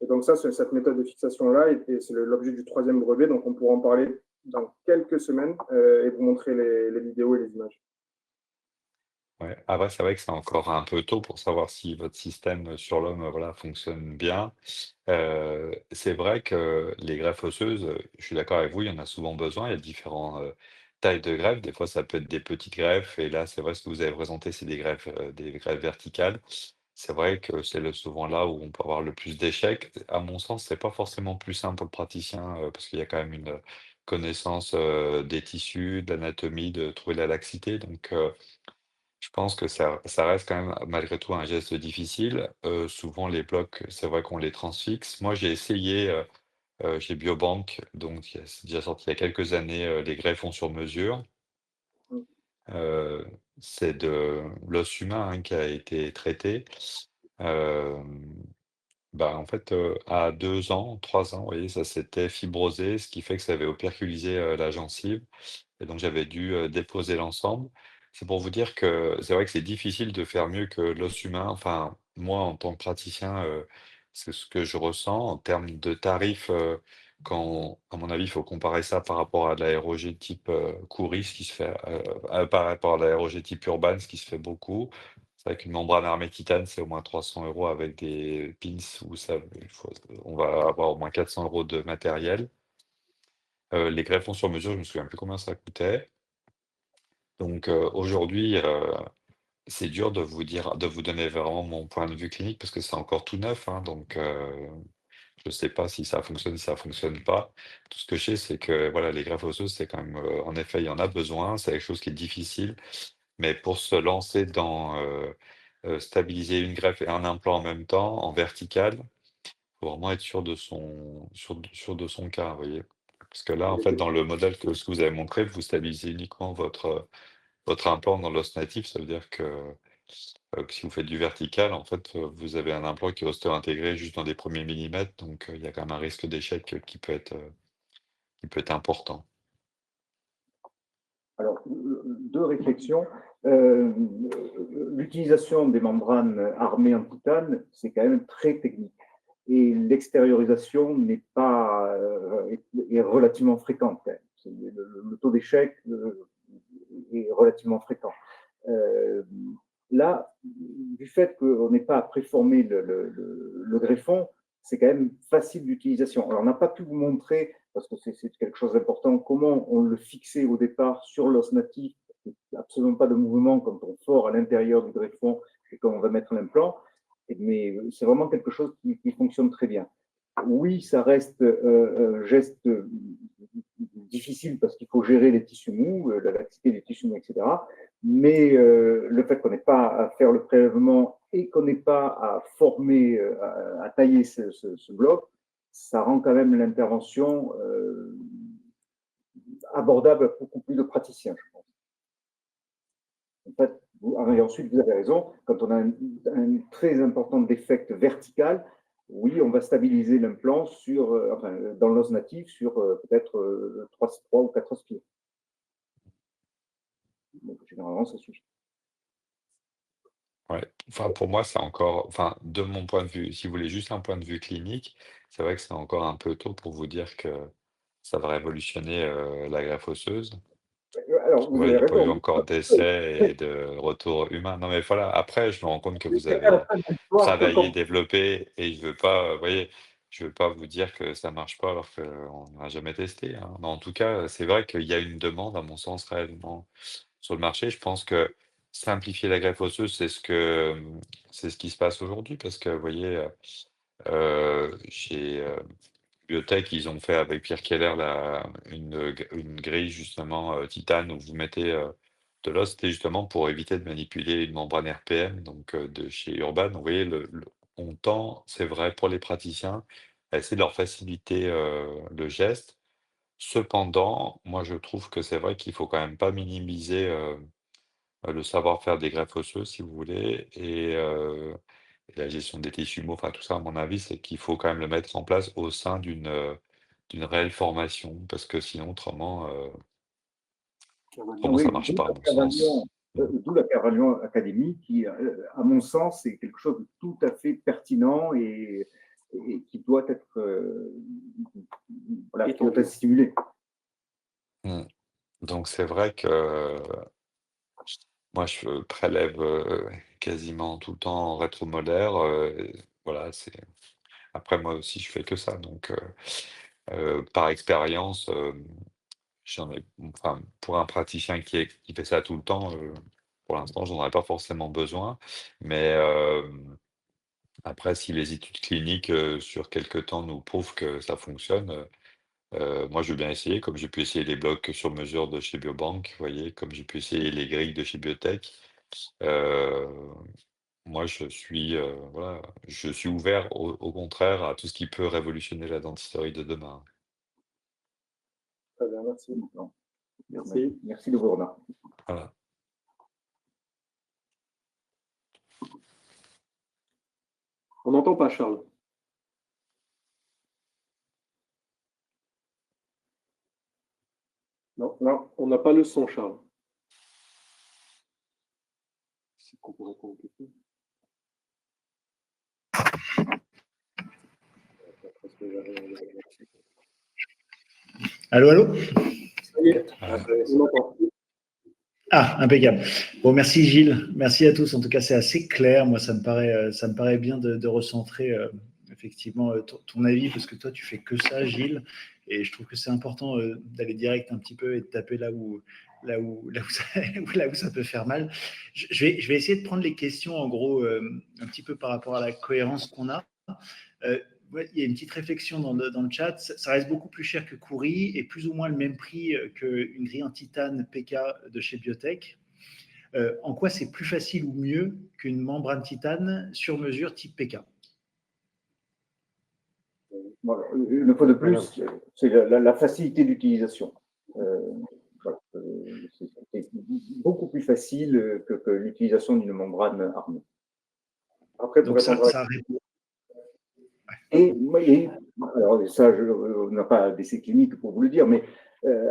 Et donc ça, c'est cette méthode de fixation-là, et c'est l'objet du troisième brevet. Donc, on pourra en parler dans quelques semaines et vous montrer les vidéos et les images. Ouais. Après, c'est vrai que c'est encore un peu tôt pour savoir si votre système sur l'homme, voilà, fonctionne bien. C'est vrai que les greffes osseuses, je suis d'accord avec vous, il y en a souvent besoin. Il y a différentes tailles de greffes. Des fois, ça peut être des petites greffes. Et là, c'est vrai, ce que vous avez présenté, c'est des greffes verticales. C'est vrai que c'est souvent là où on peut avoir le plus d'échecs. À mon sens, c'est pas forcément plus simple pour le praticien parce qu'il y a quand même une connaissance des tissus, de l'anatomie, de trouver la laxité. Donc, je pense que ça reste quand même malgré tout un geste difficile. Souvent les blocs, c'est vrai qu'on les transfixe. Moi, j'ai essayé, chez Biobank, donc c'est déjà sorti il y a quelques années, les greffons sur mesure. Heu, c'est de l'os humain, hein, qui a été traité. Hem, en fait, à 2 ans, 3 ans, vous voyez, ça s'était fibrosé, ce qui fait que ça avait operculisé, la gencive. Et donc j'avais dû, déposer l'ensemble. C'est pour vous dire que c'est vrai que c'est difficile de faire mieux que l'os humain. Enfin, moi, en tant que praticien, c'est ce que je ressens en termes de tarifs, quand à mon avis, il faut comparer ça par rapport à de l'aérogé type, Couris qui se fait, par rapport à l'aérogé type Urban, ce qui se fait beaucoup. C'est vrai qu'une membrane armée titane, c'est au moins 300 € avec des pins où on va avoir au moins 400 € de matériel. Les greffons sur mesure, je me souviens plus combien ça coûtait. Donc, aujourd'hui, c'est dur de vous donner vraiment mon point de vue clinique parce que c'est encore tout neuf, hein, donc je ne sais pas si ça fonctionne, si ça fonctionne pas. Tout ce que je sais, c'est que voilà, les greffes osseuses, c'est quand même, en effet, il y en a besoin, c'est quelque chose qui est difficile, mais pour se lancer dans, stabiliser une greffe et un implant en même temps, en vertical, faut vraiment être sûr de son cas, vous voyez? Parce que là, en fait, dans le modèle ce que vous avez montré, vous stabilisez uniquement votre implant dans l'os natif. Ça veut dire que si vous faites du vertical, en fait, vous avez un implant qui est ostéo-intégré juste dans les premiers millimètres, donc il y a quand même un risque d'échec qui peut être important. Alors, deux réflexions. L'utilisation des membranes armées en titane, c'est quand même très technique. Et l'extériorisation est relativement fréquente. Le taux d'échec est relativement fréquent. Là, du fait qu'on n'ait pas à préformer le greffon, c'est quand même facile d'utilisation. Alors, on n'a pas pu vous montrer parce que c'est quelque chose d'important. Comment on le fixait au départ sur l'os natif, absolument pas de mouvement quand on fore à l'intérieur du greffon et quand on va mettre l'implant, mais c'est vraiment quelque chose qui fonctionne très bien. Oui, ça reste un geste difficile parce qu'il faut gérer les tissus mous, la laxité des tissus mous, etc. Mais le fait qu'on n'ait pas à faire le prélèvement et qu'on n'ait pas à former, à tailler ce bloc, ça rend quand même l'intervention abordable à beaucoup plus de praticiens, je pense. En fait, et ensuite, vous avez raison, quand on a un très important défect vertical, oui, on va stabiliser l'implant dans l'os natif sur peut-être 3 ou 4 spires. Donc, généralement, ça suffit. Ouais. Enfin, pour moi, c'est encore, enfin, de mon point de vue, si vous voulez juste un point de vue clinique, c'est vrai que c'est encore un peu tôt pour vous dire que ça va révolutionner la greffe osseuse. Alors, vous Ouais, il avez n'y a pas eu raison. encore d'essais et de retour humain. Non, mais voilà, après, je me rends compte que vous À la avez fin de l'histoire, travaillé, développé, et je veux pas, vous voyez, je veux pas vous dire que ça marche pas alors qu'on n'a jamais testé, hein. Mais en tout cas, c'est vrai qu'il y a une demande, à mon sens, réellement sur le marché. Je pense que simplifier la greffe osseuse, c'est ce qui se passe aujourd'hui, parce que, vous voyez, chez Biotech, ils ont fait avec Pierre Keller une grille justement titane où vous mettez de l'os. C'était justement pour éviter de manipuler une membrane RPM, donc de chez Urban. Vous voyez, on tend, c'est vrai, pour les praticiens, à essayer de leur faciliter le geste. Cependant, moi je trouve que c'est vrai qu'il faut quand même pas minimiser le savoir-faire des greffes osseuses, si vous voulez, et la gestion des tissus mous, enfin tout ça, à mon avis, c'est qu'il faut quand même le mettre en place au sein d'une réelle formation, parce que sinon, autrement ça Oui, marche pas, à mon sens. d'où la Carvalho Academy qui, à mon sens, est quelque chose de tout à fait pertinent et qui doit être voilà, stimulé. Mm. Donc c'est vrai que moi je prélève quasiment tout le temps en rétromolaire. Voilà, c'est après moi aussi je fais que ça, donc par expérience. Enfin, pour un praticien qui fait ça tout le temps, pour l'instant, j'en aurais pas forcément besoin. Mais après, si les études cliniques sur quelques temps nous prouvent que ça fonctionne, moi, je veux bien essayer, comme j'ai pu essayer les blocs sur mesure de chez Biobank, vous voyez, comme j'ai pu essayer les grilles de chez Biotech. Euh, Moi, voilà, je suis ouvert au contraire à tout ce qui peut révolutionner la dentisterie de demain. Très bien, merci. Merci de vos remarques. Voilà. On n'entend pas, Charles. Non, on n'a pas le son, Charles. C'est qu'on pourrait répondre aux questions. Allô, allô? Ça y est, on entend. Ah, impeccable. Bon, merci Gilles. Merci à tous. En tout cas, c'est assez clair. Moi, ça me paraît bien de recentrer effectivement ton avis, parce que toi, tu fais que ça, Gilles. Et je trouve que c'est important d'aller direct un petit peu et de taper là où ça peut faire mal. Je vais essayer de prendre les questions, en gros, un petit peu par rapport à la cohérence qu'on a. Ouais, il y a une petite réflexion dans le chat. Ça reste beaucoup plus cher que Curie et plus ou moins le même prix qu'une grille en titane PK de chez Biotech. En quoi c'est plus facile ou mieux qu'une membrane titane sur mesure type PK? Voilà. Une fois de plus, c'est la facilité d'utilisation. Voilà. C'est beaucoup plus facile que l'utilisation d'une membrane armée. Après, pour Donc ça répondre à répond. Et alors ça, on n'a pas d'essai clinique pour vous le dire, mais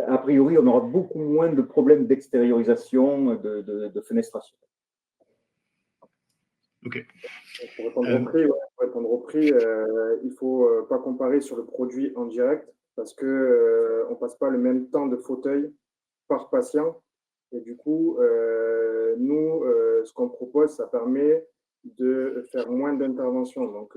a priori, on aura beaucoup moins de problèmes d'extériorisation, de fenestration. Ok. Pour répondre au prix, il ne faut pas comparer sur le produit en direct parce qu'on ne passe pas le même temps de fauteuil par patient. Et du coup, nous, ce qu'on propose, ça permet de faire moins d'interventions. Donc,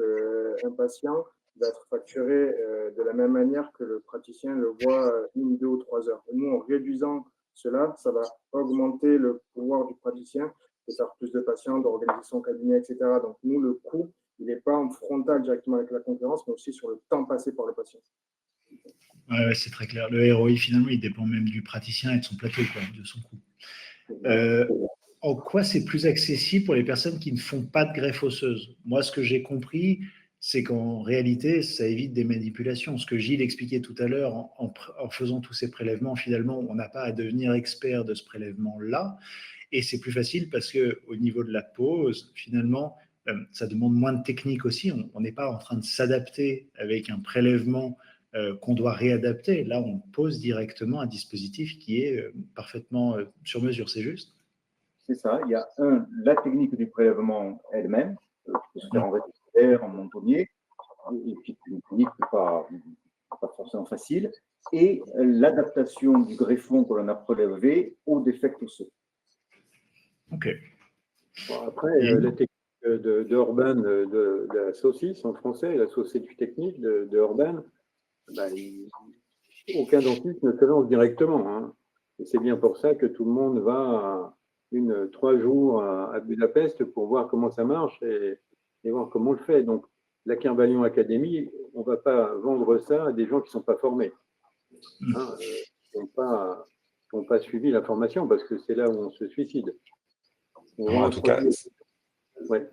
un patient d'être facturé de la même manière que le praticien le voit 1, 2 ou 3 heures. Et nous, en réduisant cela, ça va augmenter le pouvoir du praticien de faire plus de patients, d'organiser son cabinet, etc. Donc, nous, le coût, il n'est pas en frontal directement avec la concurrence, mais aussi sur le temps passé par le patient. Ouais, c'est très clair. Le ROI, finalement, il dépend même du praticien et de son plateau, quoi, de son coût. En quoi c'est plus accessible pour les personnes qui ne font pas de greffe osseuse? Moi, ce que j'ai compris, c'est qu'en réalité, ça évite des manipulations. Ce que Gilles expliquait tout à l'heure, en faisant tous ces prélèvements, finalement, on n'a pas à devenir expert de ce prélèvement-là. Et c'est plus facile parce qu'au niveau de la pose, finalement, ça demande moins de technique aussi. On n'est pas en train de s'adapter avec un prélèvement qu'on doit réadapter. Là, on pose directement un dispositif qui est parfaitement sur mesure, c'est juste? C'est ça. Il y a la technique du prélèvement elle-même, qui peut se faire en réticulaire, en mentonnier, et puis une technique pas forcément facile, et l'adaptation du greffon que l'on a prélevé au défect osseux. Ok. Bon, après, la technique de Orban, de la saucisse en français, la saucisse technique de Orban, aucun dentiste ne se lance directement. Hein. Et c'est bien pour ça que tout le monde va 3 jours à Budapest pour voir comment ça marche et voir comment on le fait. Donc, la Kervalion Academy, on ne va pas vendre ça à des gens qui ne sont pas formés, hein, qui n'ont pas suivi la formation, parce que c'est là où on se suicide. En tout cas, ouais.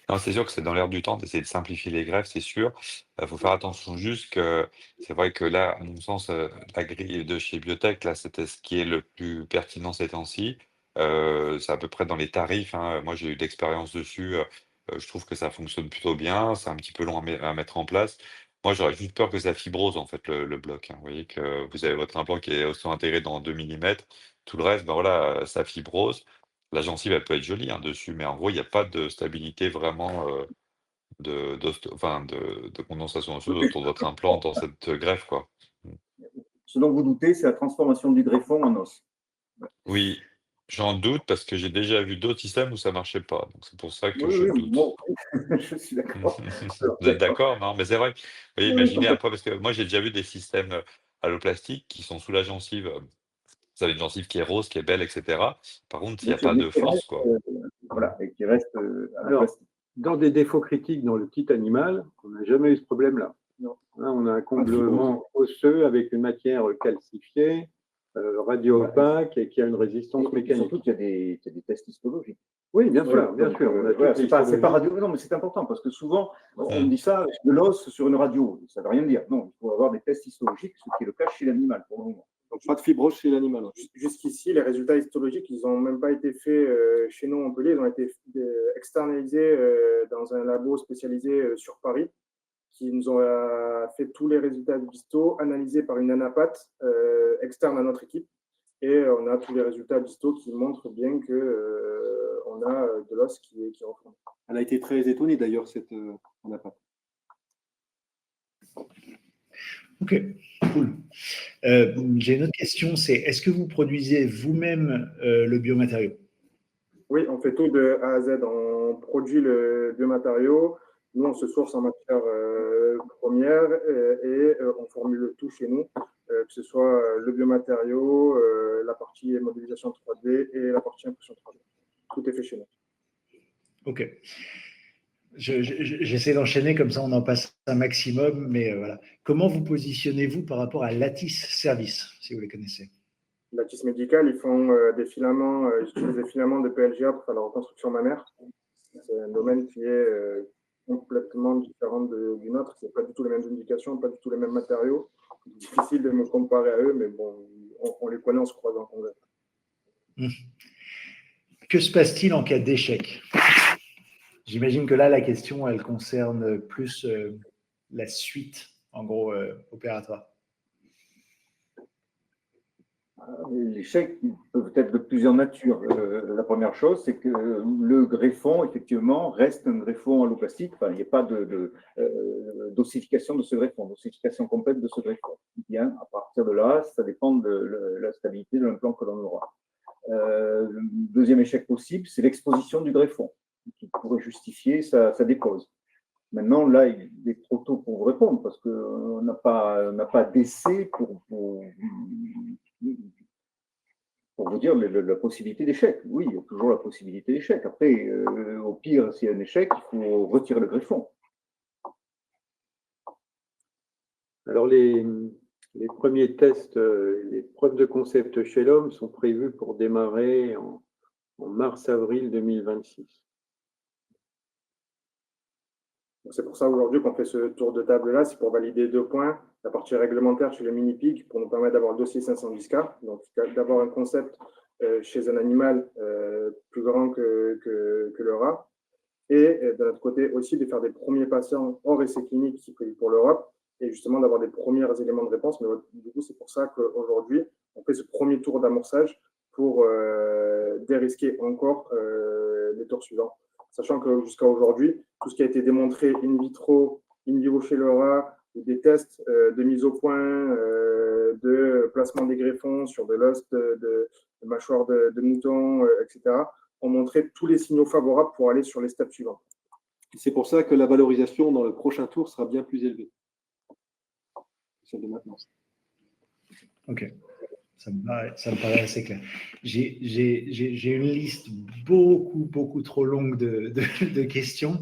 non, c'est sûr que c'est dans l'air du temps d'essayer de simplifier les greffes, c'est sûr. Il faut faire attention juste que c'est vrai que là, à mon sens, la grille de chez Biotech, là, c'était ce qui est le plus pertinent ces temps-ci. C'est à peu près dans les tarifs, hein. Moi, j'ai eu de l'expérience dessus. Je trouve que ça fonctionne plutôt bien. C'est un petit peu long à mettre en place. Moi, j'aurais juste peur que ça fibrose, en fait, le bloc, hein. Vous voyez que vous avez votre implant qui est aussi intégré dans 2 millimètres. Tout le reste, ben voilà, ça fibrose. La gencive, elle peut être jolie, hein, dessus, mais en gros, il n'y a pas de stabilité vraiment de condensation osseuse autour de votre implant dans cette greffe, quoi. Ce dont vous doutez, c'est la transformation du greffon en os. Oui, j'en doute parce que j'ai déjà vu d'autres systèmes où ça marchait pas. Donc c'est pour ça que je Oui, doute. bon, je suis d'accord. Vous êtes d'accord? Non, mais c'est vrai. Vous voyez, Oui, imaginez après, parce que moi j'ai déjà vu des systèmes alloplastiques qui sont sous la gencive. Vous avez une gencive qui est rose, qui est belle, etc. Par contre, il n'y a pas mais de qui force, reste, quoi. voilà, et qui reste à la Alors, plastique. dans des défauts critiques dans le petit animal, on n'a jamais eu ce problème-là. Non. Là, on a un comblement osseux avec une matière calcifiée, radio-opaque et qui a une résistance Et mécanique. surtout qu'il y a des tests histologiques. Oui, bien sûr, Voilà, bien donc, sûr. On a voilà, toutes les c'est pas histologies. radio. Non, mais c'est important parce que souvent, on dit ça, de l'os sur une radio. Ça ne veut rien dire. Non, il faut avoir des tests histologiques, ce qui est le cas chez l'animal pour le moment. Donc, pas de fibrose chez l'animal. Jusqu'ici, les résultats histologiques, ils n'ont même pas été faits chez nous à Montpellier. Ils ont été externalisés dans un labo spécialisé sur Paris, qui nous ont fait tous les résultats d'histo, analysés par une anapathe externe à notre équipe. Et on a tous les résultats d'histo qui montrent bien qu'on a de l'os qui reprend. Elle a été très étonnée d'ailleurs, cette anapathe. Ok, cool. J'ai une autre question, c'est est-ce que vous produisez vous-même le biomatériau? Oui, on fait tout de A à Z. On produit le biomatériau. Nous, on se source en matière première et on formule tout chez nous, que ce soit le biomatériau, la partie modélisation 3D et la partie impression 3D. Tout est fait chez nous. Ok. J'essaie d'enchaîner, comme ça on en passe un maximum, mais voilà. Comment vous positionnez-vous par rapport à Lattice Service, si vous les connaissez? Lattice médicale, ils font des filaments, ils utilisent des filaments de PLGA pour faire la reconstruction mammaire. C'est un domaine qui est complètement différent du nôtre. Ce n'est pas du tout les mêmes indications, pas du tout les mêmes matériaux. Difficile de me comparer à eux, mais bon, on les connaît, on se croise en congrès. Que se passe-t-il en cas d'échec? J'imagine que là, la question, elle concerne plus la suite, en gros, opératoire. L'échec peut être de plusieurs natures. La première chose, c'est que le greffon, effectivement, reste un greffon alloplastique. Enfin, il n'y a pas d'ossification de ce greffon, d'ossification complète de ce greffon. Bien, à partir de là, ça dépend de la stabilité de l'implant que l'on aura. Deuxième échec possible, c'est l'exposition du greffon, qui pourrait justifier sa dépose. Maintenant, là, il est trop tôt pour vous répondre parce qu'on n'a pas d'essai pour vous dire la possibilité d'échec. Oui, il y a toujours la possibilité d'échec. Après, au pire, s'il y a un échec, il faut retirer le greffon. Alors, les premiers tests, les preuves de concept chez l'homme sont prévus pour démarrer en mars-avril 2026. C'est pour ça aujourd'hui qu'on fait ce tour de table-là, c'est pour valider 2 points. La partie réglementaire chez le mini-pig pour nous permettre d'avoir un dossier 510K, donc d'avoir un concept chez un animal plus grand que le rat. Et de l'autre côté aussi de faire des premiers patients hors essai clinique qui prévu pour l'Europe et justement d'avoir des premiers éléments de réponse. Mais du coup, c'est pour ça qu'aujourd'hui, on fait ce premier tour d'amorçage pour dérisquer encore les tours suivants. Sachant que jusqu'à aujourd'hui, tout ce qui a été démontré in vitro, in vivo chez le rat, des tests de mise au point, de placement des greffons sur de l'os de mâchoire de mouton, etc., ont montré tous les signaux favorables pour aller sur les steps suivants. C'est pour ça que la valorisation dans le prochain tour sera bien plus élevée que celle de maintenant. Ok. Ça me paraît assez clair. J'ai une liste beaucoup trop longue de questions.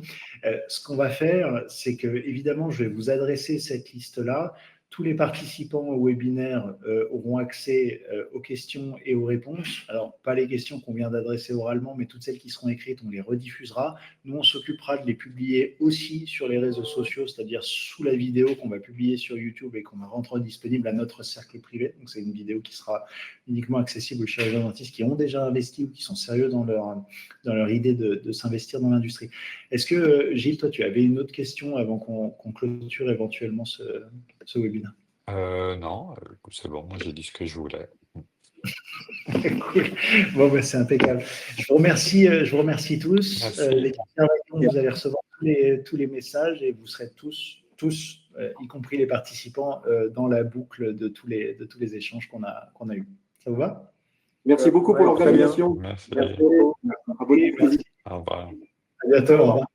Ce qu'on va faire, c'est que, évidemment, je vais vous adresser cette liste-là. Tous les participants au webinaire auront accès aux questions et aux réponses. Alors, pas les questions qu'on vient d'adresser oralement, mais toutes celles qui seront écrites, on les rediffusera. Nous, on s'occupera de les publier aussi sur les réseaux sociaux, c'est-à-dire sous la vidéo qu'on va publier sur YouTube et qu'on va rendre disponible à notre cercle privé. Donc, c'est une vidéo qui sera uniquement accessible aux chirurgiens dentistes qui ont déjà investi ou qui sont sérieux dans leur idée de s'investir dans l'industrie. Est-ce que, Gilles, toi, tu avais une autre question avant qu'on clôture éventuellement ce webinaire? Non, c'est bon, moi j'ai dit ce que je voulais. Cool. Bon, ben, c'est impeccable. Je vous remercie tous. Les vous allez recevoir tous les messages et vous serez tous, y compris les participants, dans la boucle de tous les échanges qu'on a eus. Ça vous va? Merci beaucoup pour l'organisation. Merci. Abonnez-vous. Merci. Au revoir. À bientôt. Au revoir.